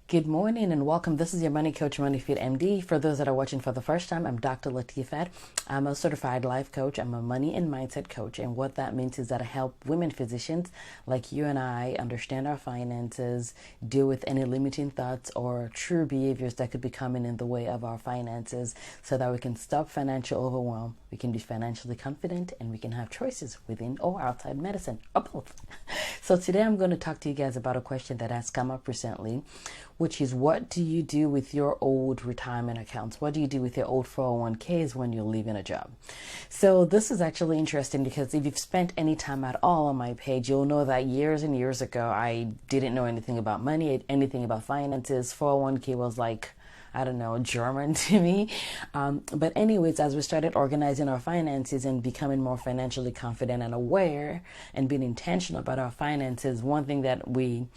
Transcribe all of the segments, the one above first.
Good morning and welcome. This is your Money Coach, Money Fit MD. For those that are watching for the first time, I'm Dr. Latifat. I'm a certified life coach. I'm a money and mindset coach. And what that means is that I help women physicians like you and I understand our finances, deal with any limiting thoughts or true behaviors that could be coming in the way of our finances so that we can stop financial overwhelm. We can be financially confident and we can have choices within or outside medicine or both. So today I'm going to talk to you guys about a question that has come up recently, which is what do you do with your old retirement accounts? What do you do with your old 401ks when you're leaving a job? So this is actually interesting because if you've spent any time at all on my page, you'll know that years and years ago, I didn't know anything about money, anything about finances. 401k was like, I don't know, German to me. But anyways, as we started organizing our finances and becoming more financially confident and aware and being intentional about our finances, one thing that we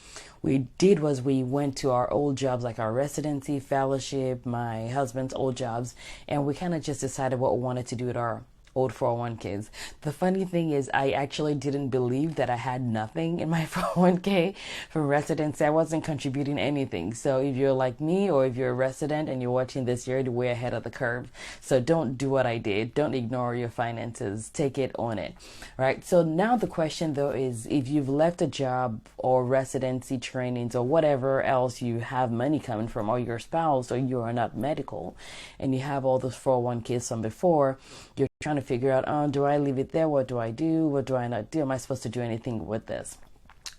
did was we went to our old jobs, like our residency, fellowship, my husband's old jobs, and we kind of just decided what we wanted to do with our old 401ks. The funny thing is I actually didn't believe that I had nothing in my 401k from residency. I wasn't contributing anything. So if you're like me or if you're a resident and you're watching this, you're way ahead of the curve. So don't do what I did. Don't ignore your finances. Take it on it. Right? So now the question though is if you've left a job or residency trainings or whatever else you have money coming from, or your spouse or you are not medical and you have all those 401ks from before, you're trying to figure out, oh, do I leave it there? What do I do? What do I not do? Am I supposed to do anything with this?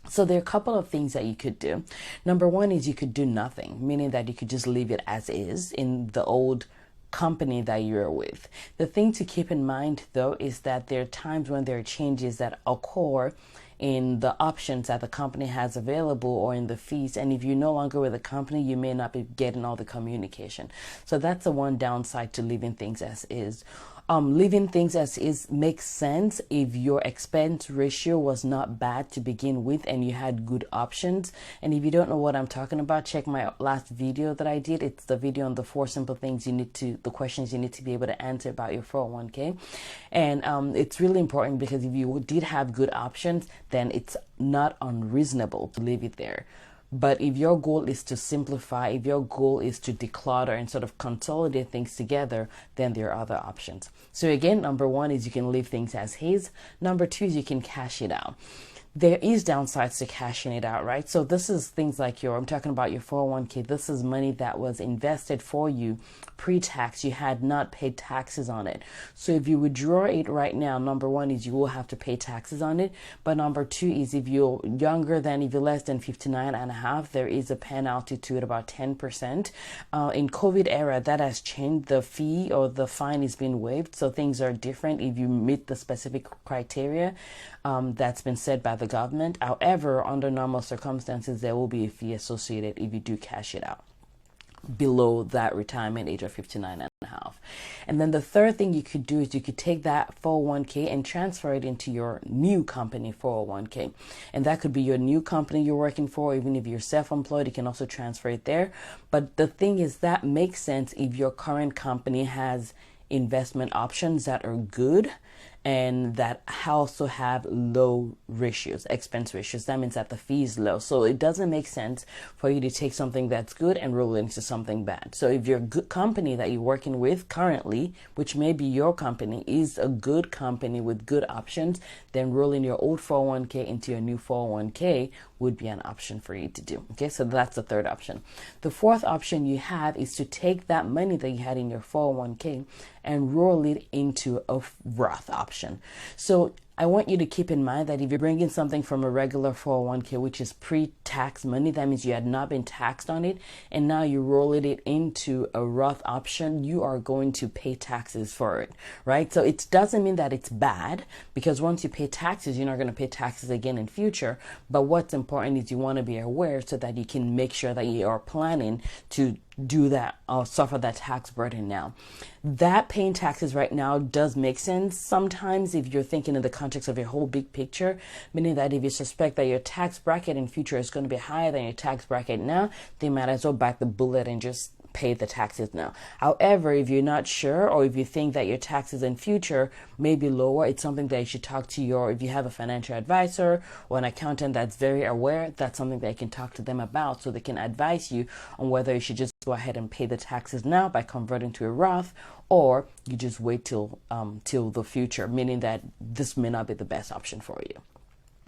So there are a couple of things that you could do. Number one is you could do nothing, meaning that you could just leave it as is in the old company that you're with. The thing to keep in mind though is that there are times when there are changes that occur in the options that the company has available or in the fees. And if you're no longer with the company, you may not be getting all the communication. So that's the one downside to leaving things as is. Leaving things as is makes sense if your expense ratio was not bad to begin with and you had good options. And if you don't know what I'm talking about, check my last video that I did. It's the video on the 4 simple things the questions you need to be able to answer about your 401k. And it's really important because if you did have good options, then it's not unreasonable to leave it there. But if your goal is to simplify, if your goal is to declutter and sort of consolidate things together, then there are other options. So again, number one is you can leave things as is. Number two is you can cash it out. There is downsides to cashing it out, right? So this is things like I'm talking about your 401k. This is money that was invested for you pre-tax. You had not paid taxes on it. So if you withdraw it right now, number one is you will have to pay taxes on it. But number two is if you're if you're less than 59 and a half, there is a penalty to it about 10%. In COVID era, that has changed. The fee or the fine is being waived. So things are different if you meet the specific criteria that's been set by the government. However, under normal circumstances, there will be a fee associated if you do cash it out below that retirement age of 59 and a half. And then the third thing you could do is you could take that 401k and transfer it into your new company 401k. And that could be your new company you're working for. Even if you're self-employed, you can also transfer it there. But the thing is that makes sense if your current company has investment options that are good and that also have low ratios, expense ratios. That means that the fee is low. So it doesn't make sense for you to take something that's good and roll it into something bad. So if your good company that you're working with currently, which may be your company, is a good company with good options, then rolling your old 401k into your new 401k would be an option for you to do. Okay, so that's the third option. The fourth option you have is to take that money that you had in your 401k and roll it into a Roth option. So I want you to keep in mind that if you're bringing something from a regular 401k, which is pre-tax money, that means you had not been taxed on it, and now you roll it into a Roth option, you are going to pay taxes for it, right? So it doesn't mean that it's bad, because once you pay taxes, you're not going to pay taxes again in future. But what's important is you want to be aware so that you can make sure that you are planning to do that or suffer that tax burden now. That paying taxes right now does make sense sometimes if you're thinking in the context of your whole big picture, meaning that if you suspect that your tax bracket in future is going to be higher than your tax bracket now, they might as well bite the bullet and just pay the taxes now. However, if you're not sure, or if you think that your taxes in future may be lower, it's something that you should talk to if you have a financial advisor or an accountant that's very aware, that's something that you can talk to them about, so they can advise you on whether you should just go ahead and pay the taxes now by converting to a Roth, or you just wait till the future, meaning that this may not be the best option for you.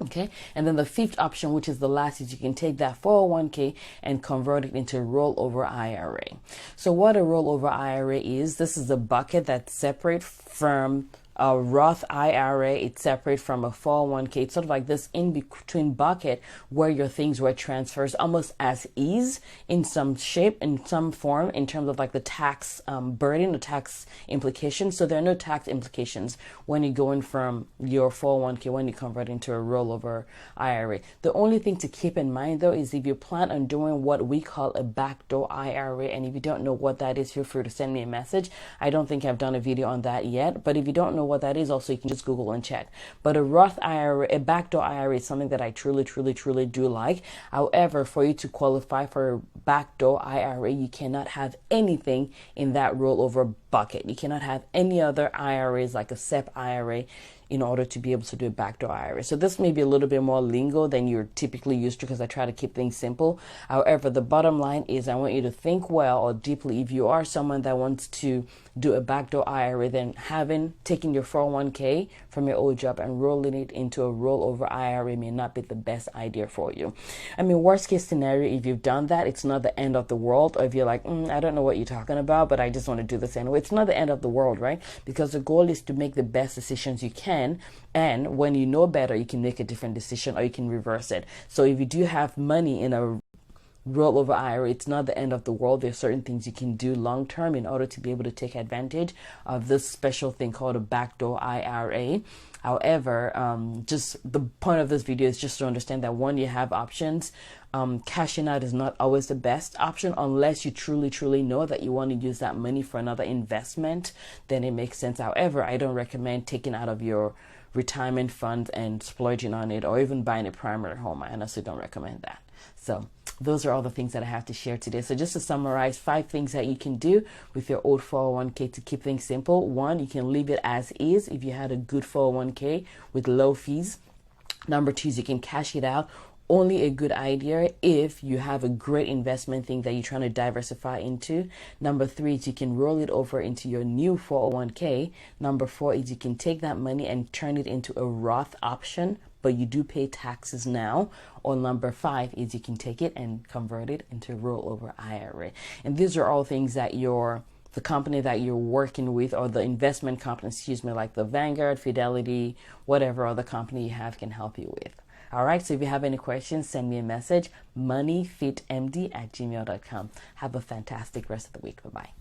Okay, and then the fifth option, which is the last, is you can take that 401k and convert it into a rollover IRA. So what a rollover IRA is, this is a bucket that's separate from a Roth IRA. It's separate from a 401k. It's sort of like this in between bucket where your things were transfers almost as is in some shape, in some form, in terms of like the tax burden, the tax implications. So there are no tax implications when you go in from your 401k when you convert into a rollover IRA. The only thing to keep in mind though is if you plan on doing what we call a backdoor IRA, and if you don't know what that is, feel free to send me a message. I don't think I've done a video on that yet, but if you don't know what that is, also you can just Google and check. But a Roth IRA, a backdoor IRA, is something that I truly do like. However, for you to qualify for a backdoor IRA, you cannot have anything in that rollover bucket. You cannot have any other IRAs like a SEP IRA in order to be able to do a backdoor IRA. So this may be a little bit more lingo than you're typically used to, because I try to keep things simple. However, the bottom line is I want you to think well or deeply. If you are someone that wants to do a backdoor IRA, then taking your 401k from your old job and rolling it into a rollover IRA may not be the best idea for you. I mean, worst case scenario, if you've done that, it's not the end of the world. Or if you're like, I don't know what you're talking about, but I just want to do this anyway, it's not the end of the world, right? Because the goal is to make the best decisions you can. And when you know better, you can make a different decision, or you can reverse it. So if you do have money in a rollover IRA, it's not the end of the world. There are certain things you can do long term in order to be able to take advantage of this special thing called a backdoor IRA. However, just the point of this video is just to understand that one, you have options. Cashing out is not always the best option unless you truly know that you want to use that money for another investment. Then it makes sense. However, I don't recommend taking out of your retirement fund and splurging on it, or even buying a primary home. I honestly don't recommend that. So those are all the things that I have to share today. So just to summarize, 5 things that you can do with your old 401k to keep things simple. 1, you can leave it as is if you had a good 401k with low fees. Number 2 is you can cash it out. Only a good idea if you have a great investment thing that you're trying to diversify into. Number 3 is you can roll it over into your new 401k. Number 4 is you can take that money and turn it into a Roth option, but you do pay taxes now. Or number 5 is you can take it and convert it into a rollover IRA. And these are all things that the company that you're working with, or the investment company, like the Vanguard, Fidelity, whatever other company you have, can help you with. All right, so if you have any questions, send me a message, moneyfitmd@gmail.com. Have a fantastic rest of the week. Bye-bye.